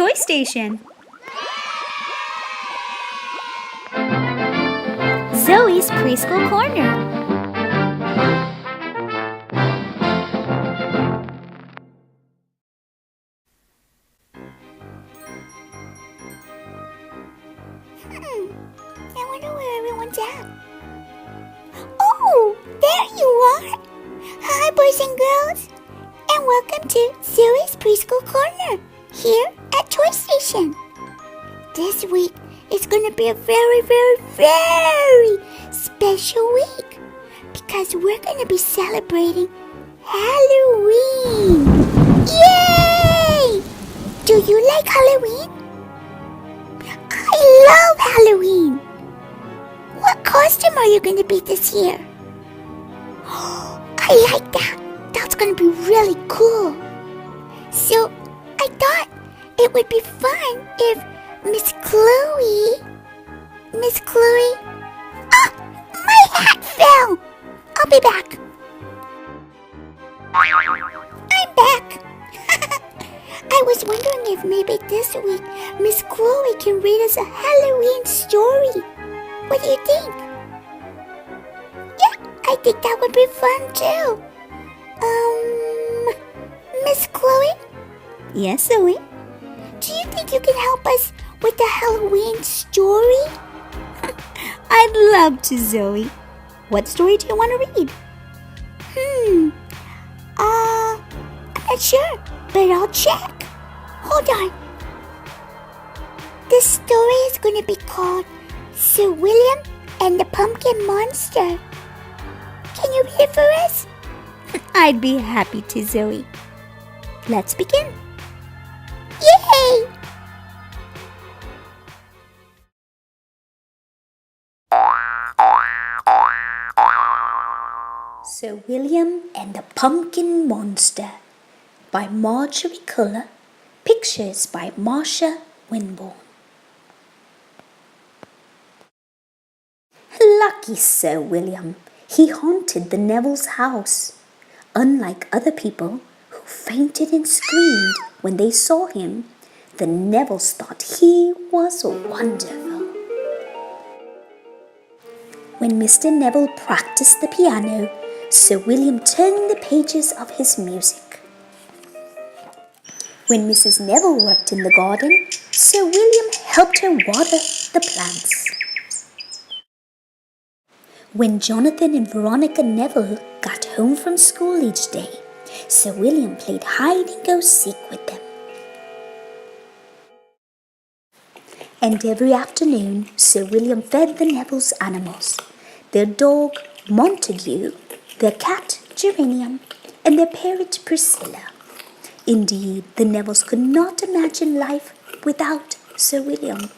toy station. Zoe's Preschool Corner. I wonder where everyone's at. Oh, there you are. Hi, boys and girls, and welcome to Zoe's Preschool Corner here at Toy Station. This week is going to be a very, very, very special week because we're going to be celebrating Halloween. Yay! Do you like Halloween? I love Halloween. What costume are you going to be this year? I like that. That's going to be really cool. So, I thought it would be fun if Miss Chloe... Ah! My hat fell! I'll be back. I'm back. I was wondering if maybe this week Miss Chloe can read us a Halloween story. What do you think? Yeah, I think that would be fun too. Miss Chloe? Yes, Zoe? Do you think you can help us with the Halloween story? I'd love to, Zoe. What story do you want to read? I'm not sure, but I'll check. Hold on. This story is going to be called Sir William and the Pumpkin Monster. Can you read it for us? I'd be happy to, Zoe. Let's begin. Yay! Sir William and the Pumpkin Monster by Marjorie Culler. Pictures by Marsha Winborn. Lucky Sir William, he haunted the Nevilles' house. Unlike other people who fainted and screamed when they saw him, the Nevilles thought he was wonderful. When Mr. Neville practiced the piano, Sir William turned the pages of his music. When Mrs. Neville worked in the garden, Sir William helped her water the plants. When Jonathan and Veronica Neville got home from school each day, Sir William played hide-and-go-seek with them. And every afternoon, Sir William fed the Nevilles' animals, their dog Montague, their cat Geranium, and their parrot Priscilla. Indeed, the Nevilles could not imagine life without Sir William.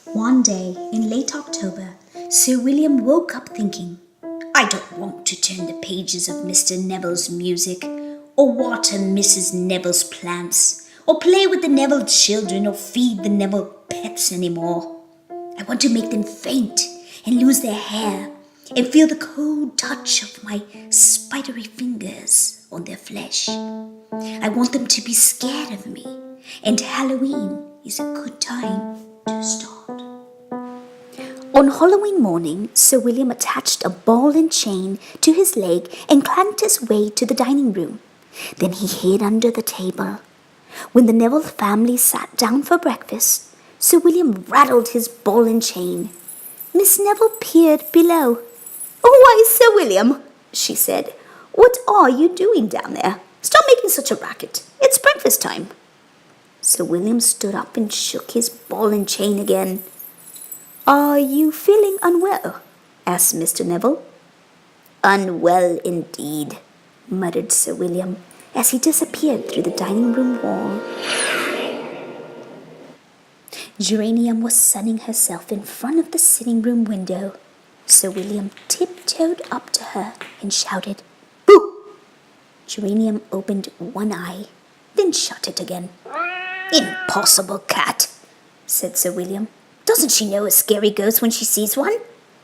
One day in late October, Sir William woke up thinking, I don't want to turn the pages of Mr. Neville's music, or water Mrs. Neville's plants, or play with the Neville children, or feed the Neville pets anymore. I want to make them faint and lose their hair and feel the cold touch of my spidery fingers on their flesh. I want them to be scared of me, and Halloween is a good time to start. On Halloween morning, Sir William attached a ball and chain to his leg and clanked his way to the dining room. Then he hid under the table. When the Neville family sat down for breakfast, Sir William rattled his ball and chain. Miss Neville peered below. Why, Sir William, she said, what are you doing down there? Stop making such a racket. It's breakfast time. Sir William stood up and shook his ball and chain again. Are you feeling unwell? Asked Mr. Neville. Unwell indeed, muttered Sir William as he disappeared through the dining room wall. Geranium was sunning herself in front of the sitting room window. Sir William tiptoed up to her and shouted, Boo! Geranium opened one eye, then shut it again. Impossible cat, said Sir William. Doesn't she know a scary ghost when she sees one?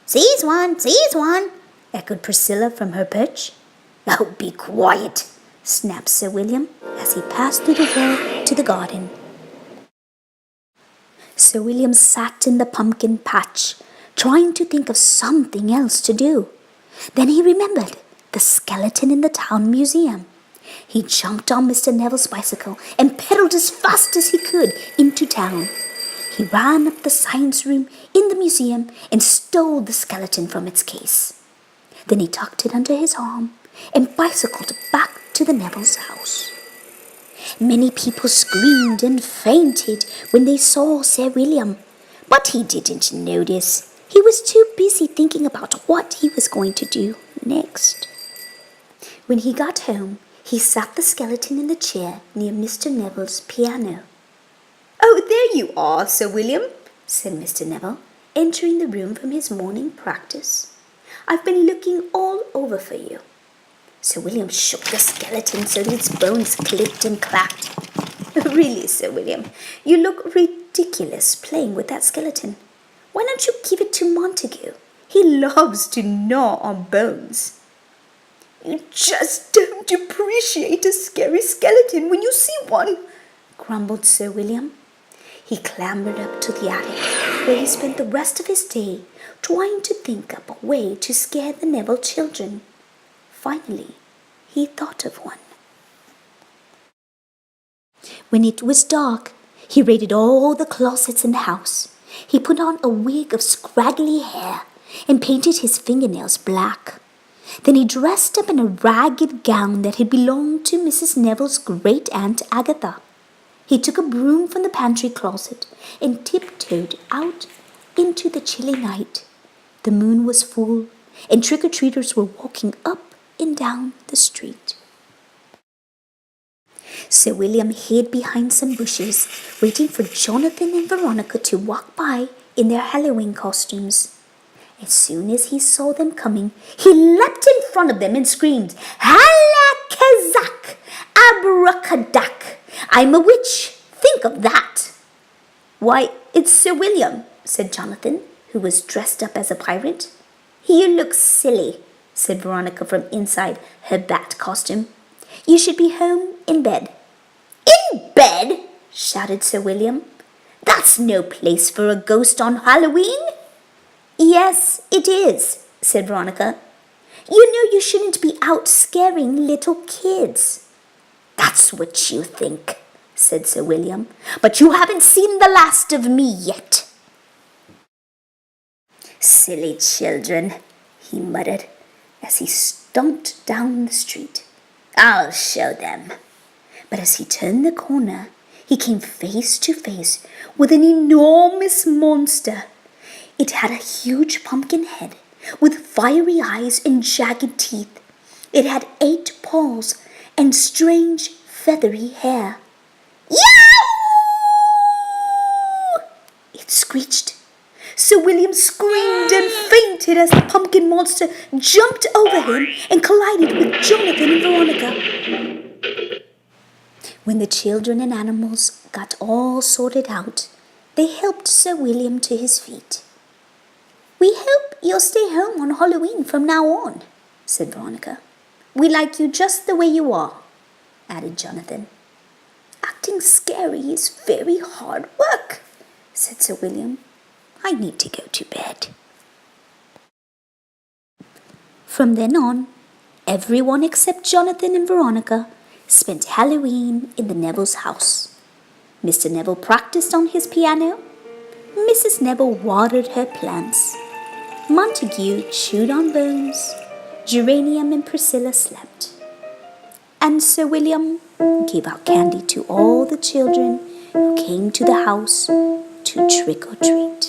Sees one, echoed Priscilla from her perch. Oh, be quiet, snapped Sir William as he passed through the wall to the garden. Sir William sat in the pumpkin patch, trying to think of something else to do. Then he remembered the skeleton in the town museum. He jumped on Mr. Neville's bicycle and pedaled as fast as he could into town. He ran up the science room in the museum and stole the skeleton from its case. Then he tucked it under his arm and bicycled back to the Nevilles' house. Many people screamed and fainted when they saw Sir William, but he didn't notice. He was too busy thinking about what he was going to do next. When he got home, he sat the skeleton in the chair near Mr. Neville's piano. "Oh, there you are, Sir William," said Mr. Neville, entering the room from his morning practice. "I've been looking all over for you." Sir William shook the skeleton so that its bones clicked and clacked. "Really, Sir William, you look ridiculous playing with that skeleton. Why don't you give it to Montague? He loves to gnaw on bones." "You just don't appreciate a scary skeleton when you see one," grumbled Sir William. He clambered up to the attic, where he spent the rest of his day trying to think up a way to scare the Neville children. Finally, he thought of one. When it was dark, he raided all the closets in the house. He put on a wig of scraggly hair and painted his fingernails black. Then he dressed up in a ragged gown that had belonged to Mrs. Neville's great-aunt Agatha. He took a broom from the pantry closet and tiptoed out into the chilly night. The moon was full, and trick-or-treaters were walking up and down the street. Sir William hid behind some bushes, waiting for Jonathan and Veronica to walk by in their Halloween costumes. As soon as he saw them coming, he leapt in front of them and screamed, "Halakazak! Abracadac! I'm a witch! Think of that!" "Why, it's Sir William," said Jonathan, who was dressed up as a pirate. "You look silly," said Veronica from inside her bat costume. "You should be home in bed." "In bed?" shouted Sir William. "That's no place for a ghost on Halloween." "Yes, it is," said Veronica. "You know you shouldn't be out scaring little kids." "That's what you think," said Sir William, "but you haven't seen the last of me yet." "Silly children," he muttered as he stomped down the street. "I'll show them." But as he turned the corner, he came face to face with an enormous monster. It had a huge pumpkin head with fiery eyes and jagged teeth. It had 8 paws and strange feathery hair. "Yow!" it screeched. Sir William screamed and fainted as the pumpkin monster jumped over him and collided with Jonathan and Veronica. When the children and animals got all sorted out, they helped Sir William to his feet. "We hope you'll stay home on Halloween from now on," said Veronica. "We like you just the way you are," added Jonathan. "Acting scary is very hard work," said Sir William. "I need to go to bed." From then on, everyone except Jonathan and Veronica spent Halloween in the Nevilles' house. Mr. Neville practiced on his piano. Mrs. Neville watered her plants. Montague chewed on bones. Geranium and Priscilla slept. And Sir William gave out candy to all the children who came to the house to trick or treat.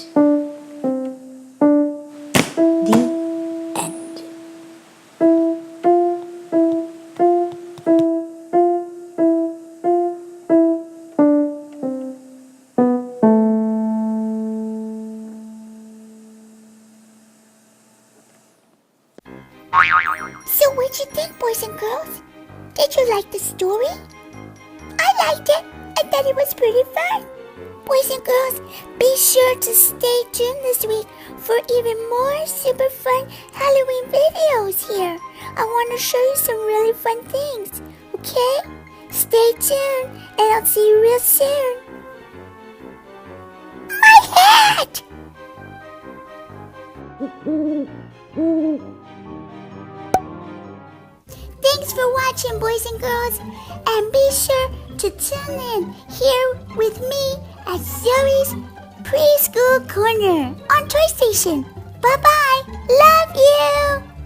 The end. So what'd you think, boys and girls? Did you like the story? I liked it. I thought it was pretty fun. Boys and girls, be sure to stay tuned this week for even more super fun Halloween videos here. I want to show you some really fun things, okay? Stay tuned, and I'll see you real soon. My hat! Thanks for watching, boys and girls, and be sure to tune in here with me at Zoe's Preschool Corner on Toy Station. Bye-bye. Love you.